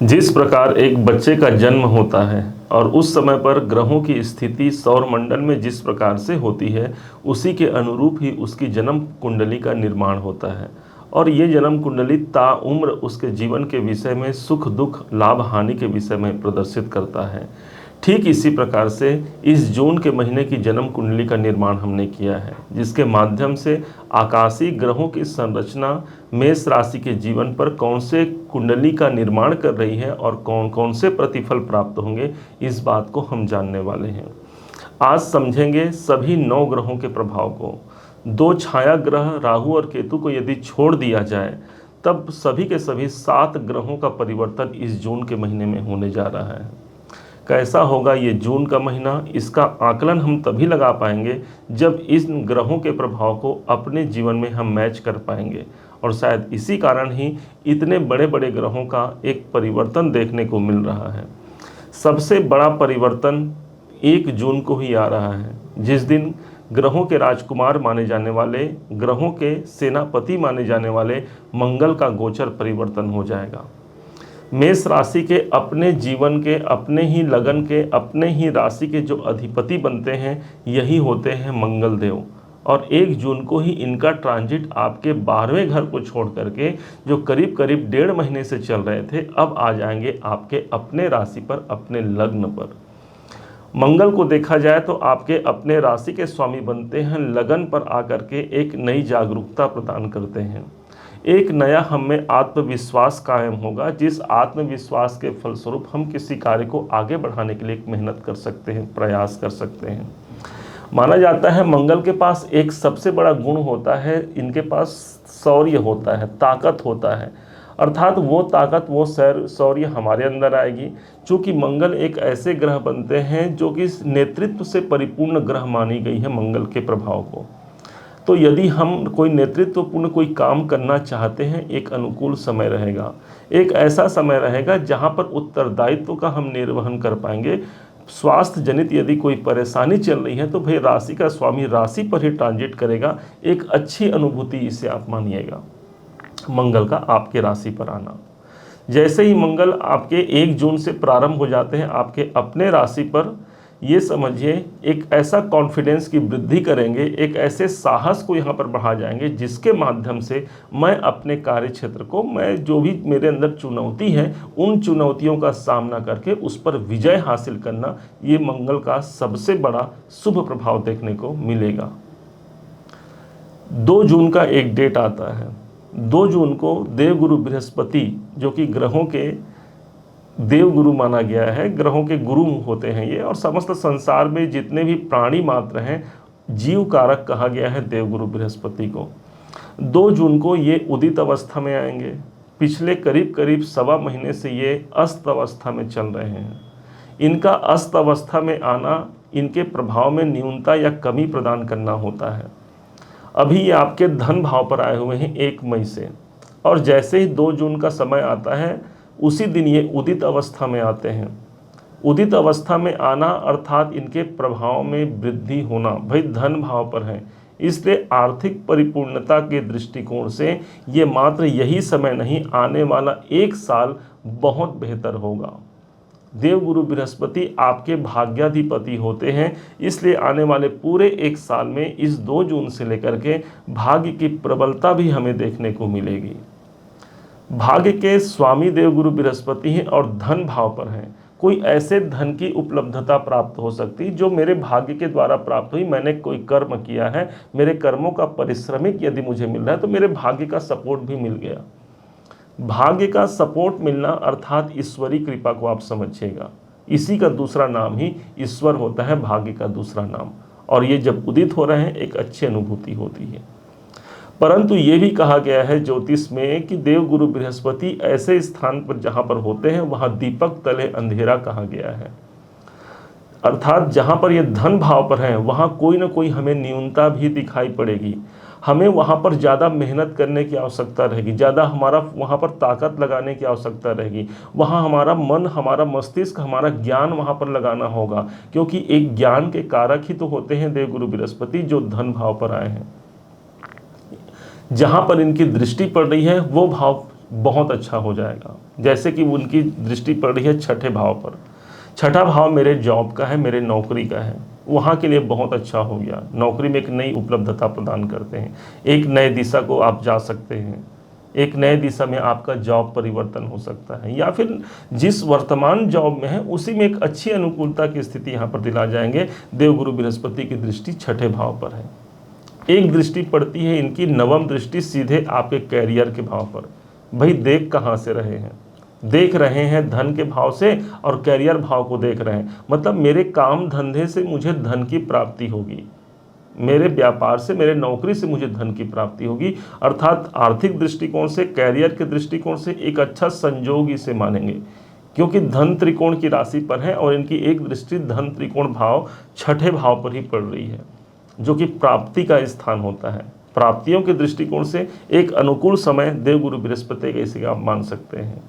जिस प्रकार एक बच्चे का जन्म होता है और उस समय पर ग्रहों की स्थिति सौर मंडल में जिस प्रकार से होती है, उसी के अनुरूप ही उसकी जन्म कुंडली का निर्माण होता है। और ये जन्म कुंडली ताउम्र उसके जीवन के विषय में सुख दुख लाभ हानि के विषय में प्रदर्शित करता है। ठीक इसी प्रकार से इस जून के महीने की जन्म कुंडली का निर्माण हमने किया है, जिसके माध्यम से आकाशीय ग्रहों की संरचना मेष राशि के जीवन पर कौन से कुंडली का निर्माण कर रही है और कौन कौन से प्रतिफल प्राप्त होंगे, इस बात को हम जानने वाले हैं। आज समझेंगे सभी 9 ग्रहों के प्रभाव को। 2 छाया ग्रह राहु और केतु को यदि छोड़ दिया जाए, तब सभी के सभी 7 ग्रहों का परिवर्तन इस जून के महीने में होने जा रहा है। कैसा होगा ये जून का महीना, इसका आकलन हम तभी लगा पाएंगे जब इन ग्रहों के प्रभाव को अपने जीवन में हम मैच कर पाएंगे। और शायद इसी कारण ही इतने बड़े बड़े ग्रहों का एक परिवर्तन देखने को मिल रहा है। सबसे बड़ा परिवर्तन 1 जून को ही आ रहा है, जिस दिन ग्रहों के राजकुमार माने जाने वाले, ग्रहों के सेनापति माने जाने वाले मंगल का गोचर परिवर्तन हो जाएगा। मेष राशि के अपने जीवन के, अपने ही लगन के, अपने ही राशि के जो अधिपति बनते हैं, यही होते हैं मंगल देव। और 1 जून को ही इनका ट्रांजिट आपके 12वें घर को छोड़ करके, जो करीब करीब 1.5 महीने से चल रहे थे, अब आ जाएंगे आपके अपने राशि पर, अपने लग्न पर। मंगल को देखा जाए तो आपके अपने राशि के स्वामी बनते हैं, लगन पर आकर के एक नई जागरूकता प्रदान करते हैं। एक नया हम में आत्मविश्वास कायम होगा, जिस आत्मविश्वास के फलस्वरूप हम किसी कार्य को आगे बढ़ाने के लिए मेहनत कर सकते हैं, प्रयास कर सकते हैं। माना जाता है मंगल के पास एक सबसे बड़ा गुण होता है, इनके पास शौर्य होता है, ताकत होता है। अर्थात वो ताकत, वो शौर्य हमारे अंदर आएगी। चूँकि मंगल एक ऐसे ग्रह बनते हैं जो कि नेतृत्व से परिपूर्ण ग्रह मानी गई है मंगल के प्रभाव को। तो यदि हम कोई नेतृत्वपूर्ण कोई काम करना चाहते हैं, एक अनुकूल समय रहेगा, एक ऐसा समय रहेगा जहां पर उत्तरदायित्व का हम निर्वहन कर पाएंगे। स्वास्थ्य जनित यदि कोई परेशानी चल रही है तो भाई राशि का स्वामी राशि पर ही ट्रांजिट करेगा। एक अच्छी अनुभूति इसे आप मानिएगा, मंगल का आपके राशि पर आना। जैसे ही मंगल आपके 1 जून से प्रारंभ हो जाते हैं आपके अपने राशि पर, ये समझिए एक ऐसा कॉन्फिडेंस की वृद्धि करेंगे, एक ऐसे साहस को यहाँ पर बढ़ा जाएंगे, जिसके माध्यम से मैं अपने कार्य क्षेत्र को, मैं जो भी मेरे अंदर चुनौती है, उन चुनौतियों का सामना करके उस पर विजय हासिल करना, ये मंगल का सबसे बड़ा शुभ प्रभाव देखने को मिलेगा। 2 जून का एक डेट आता है। 2 जून को देवगुरु बृहस्पति, जो कि ग्रहों के देवगुरु माना गया है, ग्रहों के गुरु होते हैं ये, और समस्त संसार में जितने भी प्राणी मात्र हैं, जीव कारक कहा गया है देवगुरु बृहस्पति को। 2 जून को ये उदित अवस्था में आएंगे। पिछले करीब करीब 1.25 महीने से ये अस्त अवस्था में चल रहे हैं। इनका अस्त अवस्था में आना, इनके प्रभाव में न्यूनता या कमी प्रदान करना होता है। अभी ये आपके धन भाव पर आए हुए हैं 1 मई से, और जैसे ही 2 जून का समय आता है, उसी दिन ये उदित अवस्था में आते हैं। उदित अवस्था में आना अर्थात इनके प्रभाव में वृद्धि होना, भाई धन भाव पर है, इसलिए आर्थिक परिपूर्णता के दृष्टिकोण से ये मात्र यही समय नहीं, आने वाला 1 साल बहुत बेहतर होगा। देवगुरु बृहस्पति आपके भाग्याधिपति होते हैं, इसलिए आने वाले पूरे 1 साल में इस 2 जून से लेकर के भाग्य की प्रबलता भी हमें देखने को मिलेगी। भाग्य के स्वामी देवगुरु बृहस्पति हैं और धन भाव पर हैं। कोई ऐसे धन की उपलब्धता प्राप्त हो सकती जो मेरे भाग्य के द्वारा प्राप्त हुई, मैंने कोई कर्म किया है, मेरे कर्मों का परिश्रमिक यदि मुझे मिल रहा है तो मेरे भाग्य का सपोर्ट भी मिल गया। भाग्य का सपोर्ट मिलना अर्थात ईश्वरीय कृपा को आप समझिएगा। इसी का दूसरा नाम ही ईश्वर होता है, भाग्य का दूसरा नाम। और ये जब उदित हो रहे हैं, एक अच्छी अनुभूति होती है। परंतु ये भी कहा गया है ज्योतिष में कि देवगुरु बृहस्पति ऐसे स्थान पर जहाँ पर होते हैं, वहाँ दीपक तले अंधेरा कहा गया है। अर्थात जहाँ पर ये धन भाव पर हैं, वहाँ कोई ना कोई हमें न्यूनता भी दिखाई पड़ेगी। हमें वहाँ पर ज़्यादा मेहनत करने की आवश्यकता रहेगी, ज़्यादा हमारा वहाँ पर ताकत लगाने की आवश्यकता रहेगी। वहाँ हमारा मन, हमारा मस्तिष्क, हमारा ज्ञान वहाँ पर लगाना होगा, क्योंकि एक ज्ञान के कारक ही तो होते हैं देवगुरु बृहस्पति, जो धन भाव पर आए हैं। जहाँ पर इनकी दृष्टि पड़ रही है वो भाव बहुत अच्छा हो जाएगा। जैसे कि उनकी दृष्टि पड़ रही है छठे भाव पर, छठा भाव मेरे जॉब का है, मेरे नौकरी का है, वहाँ के लिए बहुत अच्छा हो गया। नौकरी में एक नई उपलब्धता प्रदान करते हैं, एक नए दिशा को आप जा सकते हैं, एक नए दिशा में आपका जॉब परिवर्तन हो सकता है, या फिर जिस वर्तमान जॉब में है उसी में एक अच्छी अनुकूलता की स्थिति यहाँ पर दिला जाएंगे। देवगुरु बृहस्पति की दृष्टि छठे भाव पर है। एक दृष्टि पड़ती है इनकी नवम दृष्टि सीधे आपके कैरियर के भाव पर। भाई देख कहाँ से रहे हैं, देख रहे हैं धन के भाव से और कैरियर भाव को देख रहे हैं, मतलब मेरे काम धंधे से मुझे धन की प्राप्ति होगी, मेरे व्यापार से, मेरे नौकरी से मुझे धन की प्राप्ति होगी। अर्थात आर्थिक दृष्टिकोण से, कैरियर के दृष्टिकोण से एक अच्छा संयोग इसे मानेंगे, क्योंकि धन त्रिकोण की राशि पर है और इनकी एक दृष्टि धन त्रिकोण भाव छठे भाव पर ही पड़ रही है, जो कि प्राप्ति का स्थान होता है। प्राप्तियों के दृष्टिकोण से एक अनुकूल समय देवगुरु बृहस्पति का इसे आप मान सकते हैं।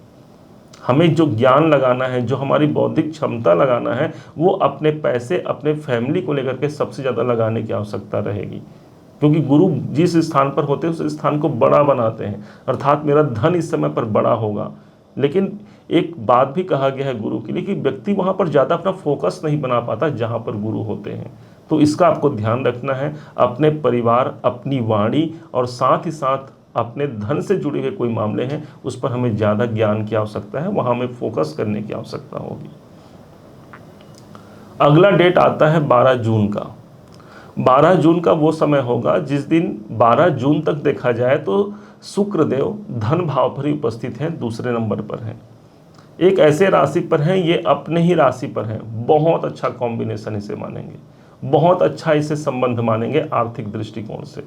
हमें जो ज्ञान लगाना है, जो हमारी बौद्धिक क्षमता लगाना है, वो अपने पैसे, अपने फैमिली को लेकर के सबसे ज़्यादा लगाने की आवश्यकता रहेगी, क्योंकि गुरु जिस स्थान पर होते हैं उस स्थान को बड़ा बनाते हैं। अर्थात मेरा धन इस समय पर बड़ा होगा, लेकिन एक बात भी कहा गया है गुरु के लिए कि व्यक्ति वहाँ पर ज़्यादा अपना फोकस नहीं बना पाता जहाँ पर गुरु होते हैं। तो इसका आपको ध्यान रखना है। अपने परिवार, अपनी वाणी और साथ ही साथ अपने धन से जुड़े हुए कोई मामले हैं उस पर हमें ज़्यादा ज्ञान की आवश्यकता है, वहाँ हमें फोकस करने की आवश्यकता होगी। अगला डेट आता है 12 जून का। 12 जून का वो समय होगा जिस दिन 12 जून तक देखा जाए तो शुक्रदेव धन भाव पर ही उपस्थित हैं, दूसरे नंबर पर हैं, एक ऐसे राशि पर हैं, ये अपने ही राशि पर हैं। बहुत अच्छा कॉम्बिनेशन इसे मानेंगे, बहुत अच्छा इसे संबंध मानेंगे आर्थिक दृष्टिकोण से।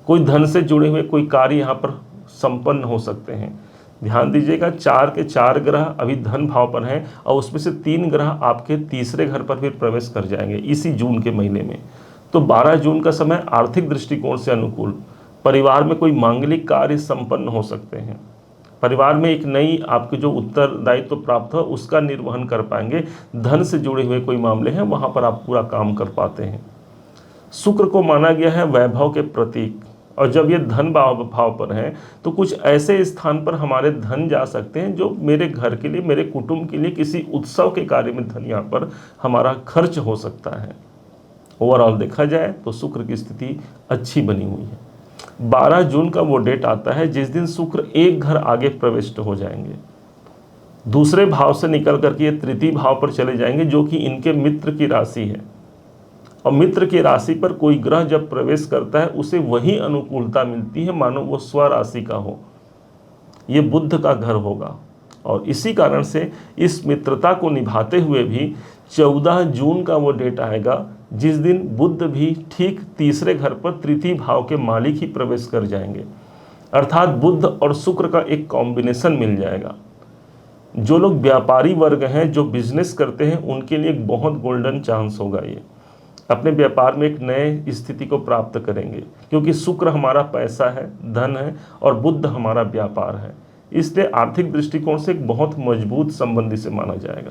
कोई धन से जुड़े हुए कोई कार्य यहाँ पर संपन्न हो सकते हैं। ध्यान दीजिएगा, 4 के 4 ग्रह अभी धन भाव पर हैं और उसमें से 3 ग्रह आपके तीसरे घर पर फिर प्रवेश कर जाएंगे इसी जून के महीने में। तो 12 जून का समय आर्थिक दृष्टिकोण से अनुकूल। परिवार में कोई मांगलिक कार्य संपन्न हो सकते हैं, परिवार में एक नई आपके जो उत्तरदायित्व प्राप्त हो उसका निर्वहन कर पाएंगे। धन से जुड़े हुए कोई मामले हैं वहाँ पर आप पूरा काम कर पाते हैं। शुक्र को माना गया है वैभव के प्रतीक, और जब ये धन भाव पर हैं तो कुछ ऐसे स्थान पर हमारे धन जा सकते हैं जो मेरे घर के लिए, मेरे कुटुंब के लिए किसी उत्सव के कार्य में धन यहाँ पर हमारा खर्च हो सकता है। ओवरऑल देखा जाए तो शुक्र की स्थिति अच्छी बनी हुई है। 12 जून का वो डेट आता है जिस दिन शुक्र एक घर आगे प्रविष्ट हो जाएंगे, दूसरे भाव से निकल करके ये तृतीय भाव पर चले जाएंगे जो कि इनके मित्र की राशि है। और मित्र की राशि पर कोई ग्रह जब प्रवेश करता है उसे वही अनुकूलता मिलती है मानो वो स्वराशि का हो। ये बुध का घर होगा और इसी कारण से इस मित्रता को निभाते हुए भी 14 जून का वो डेट आएगा जिस दिन बुध भी ठीक तीसरे घर पर तृतीय भाव के मालिक ही प्रवेश कर जाएंगे। अर्थात बुध और शुक्र का एक कॉम्बिनेशन मिल जाएगा। जो लोग व्यापारी वर्ग हैं, जो बिजनेस करते हैं, उनके लिए एक बहुत गोल्डन चांस होगा। ये अपने व्यापार में एक नए स्थिति को प्राप्त करेंगे, क्योंकि शुक्र हमारा पैसा है, धन है, और बुध हमारा व्यापार है। इसलिए आर्थिक दृष्टिकोण से एक बहुत मजबूत संबंध इसे माना जाएगा।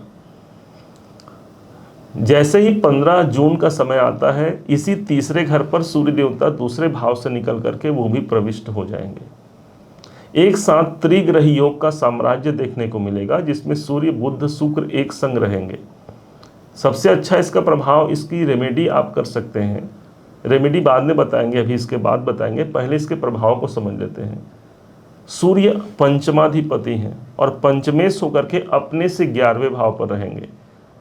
जैसे ही 15 जून का समय आता है, इसी तीसरे घर पर सूर्य देवता दूसरे भाव से निकल करके वो भी प्रविष्ट हो जाएंगे। एक साथ त्रिग्रही योग का साम्राज्य देखने को मिलेगा जिसमें सूर्य, बुध, शुक्र एक संग रहेंगे। सबसे अच्छा इसका प्रभाव, इसकी रेमेडी आप कर सकते हैं। रेमेडी बाद में बताएंगे, अभी इसके बाद बताएंगे, पहले इसके प्रभाव को समझ लेते हैं। सूर्य पंचमाधिपति हैं और पंचमेश होकर के अपने से 11वें भाव पर रहेंगे,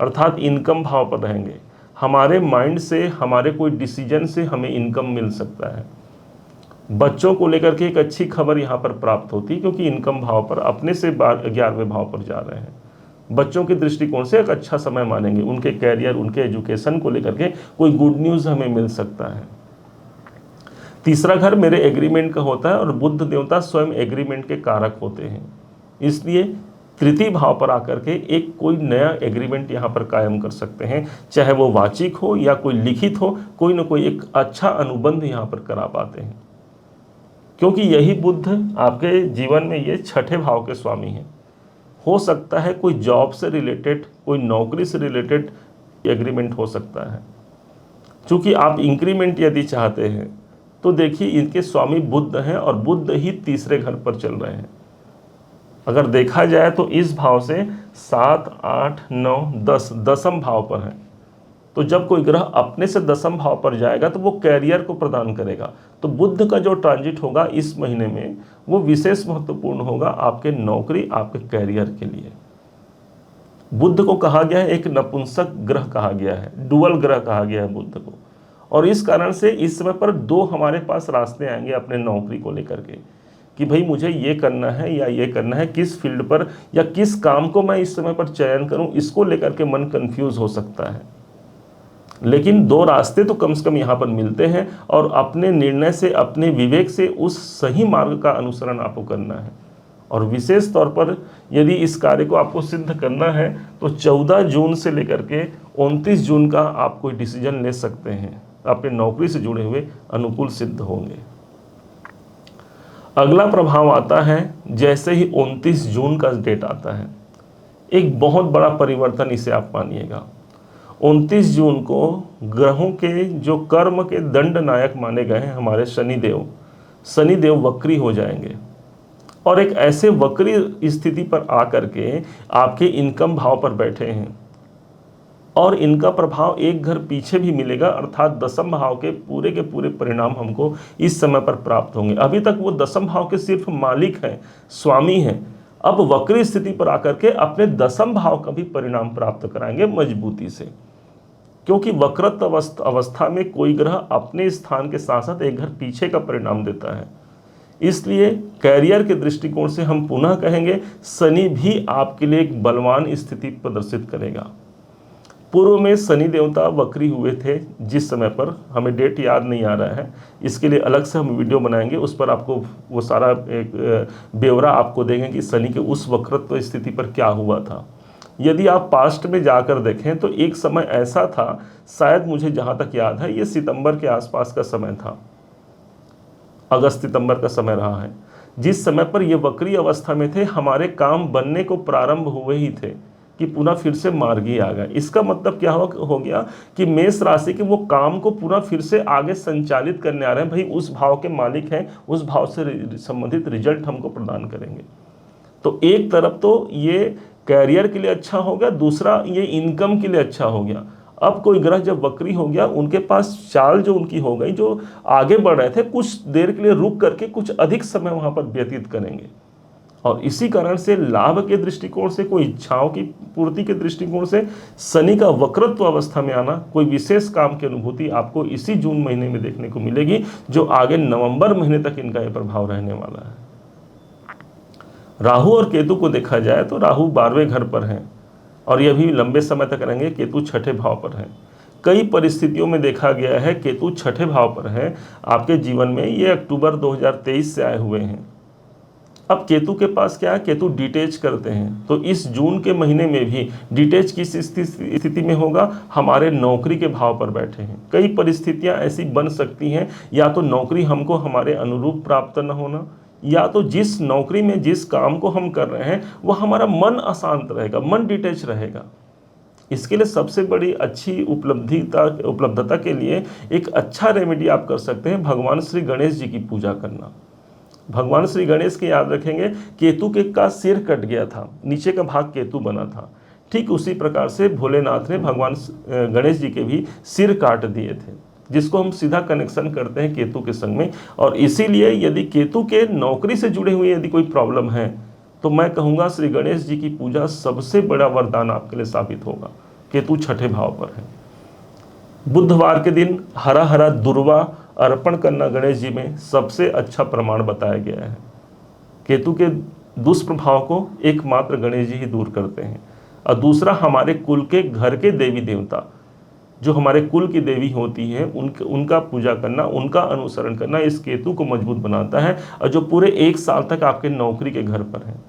अर्थात इनकम भाव पर रहेंगे। हमारे माइंड से, हमारे कोई डिसीजन से हमें इनकम मिल सकता है। बच्चों को लेकर के एक अच्छी खबर यहाँ पर प्राप्त होती है, क्योंकि इनकम भाव पर अपने से 11वें भाव पर जा रहे हैं। बच्चों के दृष्टिकोण से एक अच्छा समय मानेंगे। उनके कैरियर, उनके एजुकेशन को लेकर के कोई गुड न्यूज़ हमें मिल सकता है। तीसरा घर मेरे एग्रीमेंट का होता है और बुध देवता स्वयं एग्रीमेंट के कारक होते हैं, इसलिए तृतीय भाव पर आकर के एक कोई नया एग्रीमेंट यहाँ पर कायम कर सकते हैं, चाहे वो वाचिक हो या कोई लिखित हो, कोई ना कोई एक अच्छा अनुबंध यहाँ पर करा पाते हैं। क्योंकि यही बुध आपके जीवन में ये छठे भाव के स्वामी हैं। हो सकता है कोई जॉब से रिलेटेड, कोई नौकरी से रिलेटेड एग्रीमेंट हो सकता है। चूँकि आप इंक्रीमेंट यदि चाहते हैं तो देखिए, इनके स्वामी बुध हैं और बुध ही तीसरे घर पर चल रहे हैं। अगर देखा जाए तो इस भाव से 7, 8, 9, 10 दसम भाव पर है। तो जब कोई ग्रह अपने से दसम भाव पर जाएगा तो वो कैरियर को प्रदान करेगा। तो बुध का जो ट्रांजिट होगा इस महीने में वो विशेष महत्वपूर्ण होगा आपके नौकरी, आपके कैरियर के लिए। बुध को कहा गया है एक नपुंसक ग्रह कहा गया है, डुअल ग्रह कहा गया है बुध को। और इस कारण से इस समय पर दो हमारे पास रास्ते आएंगे अपने नौकरी को लेकर के कि भाई मुझे ये करना है या ये करना है, किस फील्ड पर या किस काम को मैं इस समय पर चयन करूं, इसको लेकर के मन कंफ्यूज हो सकता है। लेकिन दो रास्ते तो कम से कम यहाँ पर मिलते हैं और अपने निर्णय से, अपने विवेक से उस सही मार्ग का अनुसरण आपको करना है। और विशेष तौर पर यदि इस कार्य को आपको सिद्ध करना है तो 14 जून से लेकर के 29 जून का आप कोई डिसीजन ले सकते हैं, अपने नौकरी से जुड़े हुए अनुकूल सिद्ध होंगे। अगला प्रभाव आता है जैसे ही 29 जून का डेट आता है, एक बहुत बड़ा परिवर्तन इसे आप मानिएगा। 29 जून को ग्रहों के जो कर्म के दंड नायक माने गए हैं हमारे शनिदेव वक्री हो जाएंगे और एक ऐसे वक्री स्थिति पर आकर के आपके इनकम भाव पर बैठे हैं और इनका प्रभाव एक घर पीछे भी मिलेगा, अर्थात दसम भाव के पूरे परिणाम हमको इस समय पर प्राप्त होंगे। अभी तक वो दसम भाव के सिर्फ मालिक हैं, स्वामी हैं, अब वक्री स्थिति पर आकर के अपने दसम भाव का भी परिणाम प्राप्त कराएंगे मजबूती से। क्योंकि वक्रत अवस्था में कोई ग्रह अपने स्थान के साथ साथ एक घर पीछे का परिणाम देता है। इसलिए कैरियर के दृष्टिकोण से हम पुनः कहेंगे शनि भी आपके लिए एक बलवान स्थिति प्रदर्शित करेगा। पूर्व में शनि देवता वक्री हुए थे, जिस समय पर हमें डेट याद नहीं आ रहा है, इसके लिए अलग से हम वीडियो बनाएंगे, उस पर आपको वो सारा एक ब्यौरा आपको देंगे कि शनि के उस वक्रत्व स्थिति पर क्या हुआ था। यदि आप पास्ट में जाकर देखें तो एक समय ऐसा था, शायद मुझे जहाँ तक याद है ये सितंबर के आसपास का समय था, अगस्त सितंबर का समय रहा है, जिस समय पर ये वक्री अवस्था में थे, हमारे काम बनने को प्रारंभ हुए ही थे कि पुनः फिर से मार्गी आ गए। इसका मतलब क्या हो गया कि मेष राशि के वो काम को पुनः फिर से आगे संचालित करने आ रहे हैं। भाई उस भाव के मालिक हैं, उस भाव से संबंधित रिजल्ट हमको प्रदान करेंगे। तो एक तरफ तो ये कैरियर के लिए अच्छा हो गया, दूसरा ये इनकम के लिए अच्छा हो गया। अब कोई ग्रह जब वक्री हो गया, उनके पास चाल जो उनकी हो गई, जो आगे बढ़ रहे थे कुछ देर के लिए रुक करके कुछ अधिक समय वहां पर व्यतीत करेंगे। और इसी कारण से लाभ के दृष्टिकोण से, कोई इच्छाओं की पूर्ति के दृष्टिकोण से शनि का वक्रत्व अवस्था में आना, कोई विशेष काम की अनुभूति आपको इसी जून महीने में देखने को मिलेगी, जो आगे नवंबर महीने तक इनका यह प्रभाव रहने वाला है। राहु और केतु को देखा जाए तो राहु 12वें घर पर हैं और यह भी लंबे समय तक रहेंगे। केतु छठे भाव पर है। कई परिस्थितियों में देखा गया है केतु छठे भाव पर है आपके जीवन में, ये अक्टूबर 2023 से आए हुए हैं। अब केतु के पास क्या है, केतु डिटेच करते हैं, तो इस जून के महीने में भी डिटेच किस स्थिति में होगा, हमारे नौकरी के भाव पर बैठे हैं। कई परिस्थितियां ऐसी बन सकती हैं, या तो नौकरी हमको हमारे अनुरूप प्राप्त न होना, या तो जिस नौकरी में जिस काम को हम कर रहे हैं वो हमारा मन अशांत रहेगा, मन डिटेच रहेगा। इसके लिए सबसे बड़ी अच्छी उपलब्धता के लिए एक अच्छा रेमेडी आप कर सकते हैं, भगवान श्री गणेश जी की पूजा करना। भगवान श्री गणेश के याद रखेंगे केतु के का सिर कट गया था, नीचे का भाग केतु बना था, ठीक उसी प्रकार से भोलेनाथ ने भगवान गणेश जी के भी सिर काट दिए थे, जिसको हम सीधा कनेक्शन करते हैं केतु के संग में। और इसीलिए यदि केतु के नौकरी से जुड़े हुए यदि कोई प्रॉब्लम है तो मैं कहूँगा श्री गणेश जी की पूजा सबसे बड़ा वरदान आपके लिए साबित होगा। केतु छठे भाव पर है। बुधवार के दिन हरा हरा दुर्वा अर्पण करना गणेश जी में सबसे अच्छा प्रमाण बताया गया है। केतु के दुष्प्रभाव को एकमात्र गणेश जी ही दूर करते हैं। और दूसरा, हमारे कुल के घर के देवी देवता, जो हमारे कुल की देवी होती है, उनका पूजा करना, उनका अनुसरण करना इस केतु को मजबूत बनाता है। और जो पूरे 1 साल तक आपके नौकरी के घर पर हैं,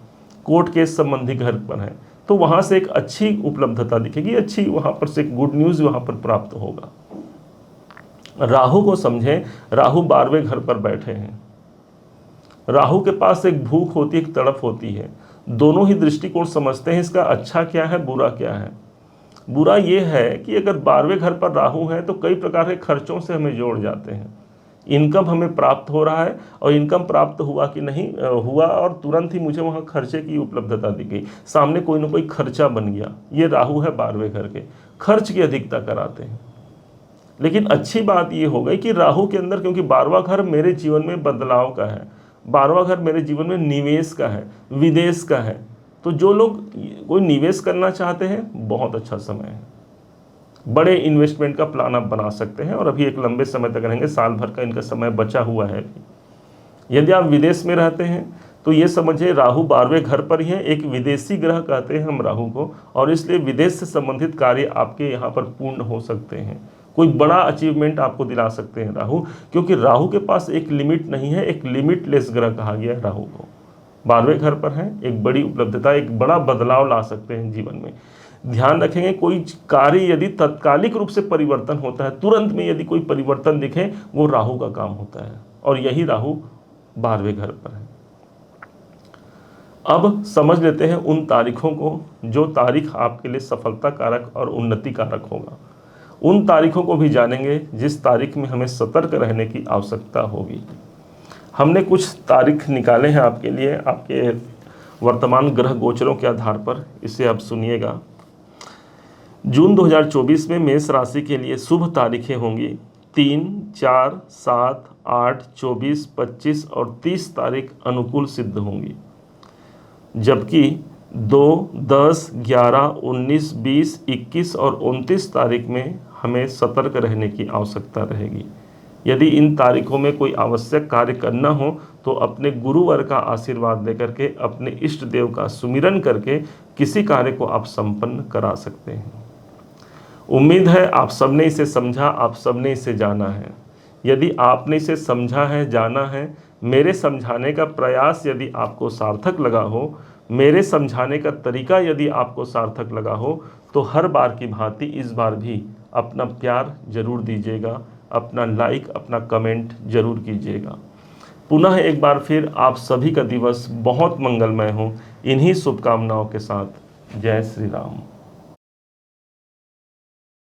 कोर्ट केस संबंधी घर पर हैं, तो वहाँ से एक अच्छी उपलब्धता दिखेगी, अच्छी वहाँ पर से गुड न्यूज़ वहाँ पर प्राप्त होगा। राहु को समझें, राहु 12वें घर पर बैठे हैं। राहु के पास एक भूख होती है, एक तड़प होती है। दोनों ही दृष्टिकोण समझते हैं इसका अच्छा क्या है, बुरा क्या है। बुरा ये है कि अगर 12वें घर पर राहु है तो कई प्रकार के खर्चों से हमें जोड़ जाते हैं। इनकम हमें प्राप्त हो रहा है, और इनकम प्राप्त हुआ कि नहीं हुआ और तुरंत ही मुझे वहाँ खर्चे की उपलब्धता दिख गई, सामने कोई ना कोई खर्चा बन गया। ये राहु है 12वें घर के, खर्च की अधिकता कराते हैं। लेकिन अच्छी बात ये हो गई कि राहु के अंदर, क्योंकि 12वां घर मेरे जीवन में बदलाव का है, 12वां घर मेरे जीवन में निवेश का है, विदेश का है, तो जो लोग कोई निवेश करना चाहते हैं बहुत अच्छा समय है। बड़े इन्वेस्टमेंट का प्लान आप बना सकते हैं, और अभी एक लंबे समय तक रहेंगे, साल भर का इनका समय बचा हुआ है अभी। यदि आप विदेश में रहते हैं तो ये समझिए राहु 12वें घर पर ही है, एक विदेशी ग्रह कहते हैं हम राहु को, और इसलिए विदेश से संबंधित कार्य आपके यहाँ पर पूर्ण हो सकते हैं। कोई बड़ा अचीवमेंट आपको दिला सकते हैं राहु, क्योंकि राहु के पास एक लिमिट नहीं है, एक लिमिटलेस ग्रह कहा गया है राहु को। 12वें घर पर है, एक बड़ी उपलब्धता, एक बड़ा बदलाव ला सकते हैं जीवन में। ध्यान रखेंगे, कोई कार्य यदि तात्कालिक रूप से परिवर्तन होता है, तुरंत में यदि कोई परिवर्तन दिखे, वो राहु का काम होता है, और यही राहु 12वें घर पर है। अब समझ लेते हैं उन तारीखों को जो तारीख आपके लिए सफलता कारक और उन्नति कारक होगा। उन तारीखों को भी जानेंगे जिस तारीख में हमें सतर्क रहने की आवश्यकता होगी। हमने कुछ तारीख निकाले हैं आपके लिए, आपके वर्तमान ग्रह गोचरों के आधार पर, इसे आप सुनिएगा। जून 2024 में मेष राशि के लिए शुभ तारीखें होंगी 3, 4, 7, 8, 24, 25 और 30 तारीख अनुकूल सिद्ध होंगी, जबकि 2, 10, 11, 19, 20, 21 और 29 तारीख में हमें सतर्क रहने की आवश्यकता रहेगी। यदि इन तारीखों में कोई आवश्यक कार्य करना हो तो अपने गुरुवर का आशीर्वाद लेकर के, अपने इष्ट देव का सुमिरन करके किसी कार्य को आप संपन्न करा सकते हैं। उम्मीद है आप सबने इसे समझा, आप सबने इसे जाना है। यदि आपने इसे समझा है, जाना है, मेरे समझाने का प्रयास यदि आपको सार्थक लगा हो, मेरे समझाने का तरीका यदि आपको सार्थक लगा हो, तो हर बार की भांति इस बार भी अपना प्यार जरूर दीजिएगा, अपना लाइक, अपना कमेंट जरूर कीजिएगा। पुनः एक बार फिर आप सभी का दिवस बहुत मंगलमय हो, इन्हीं शुभकामनाओं के साथ। जय श्री राम।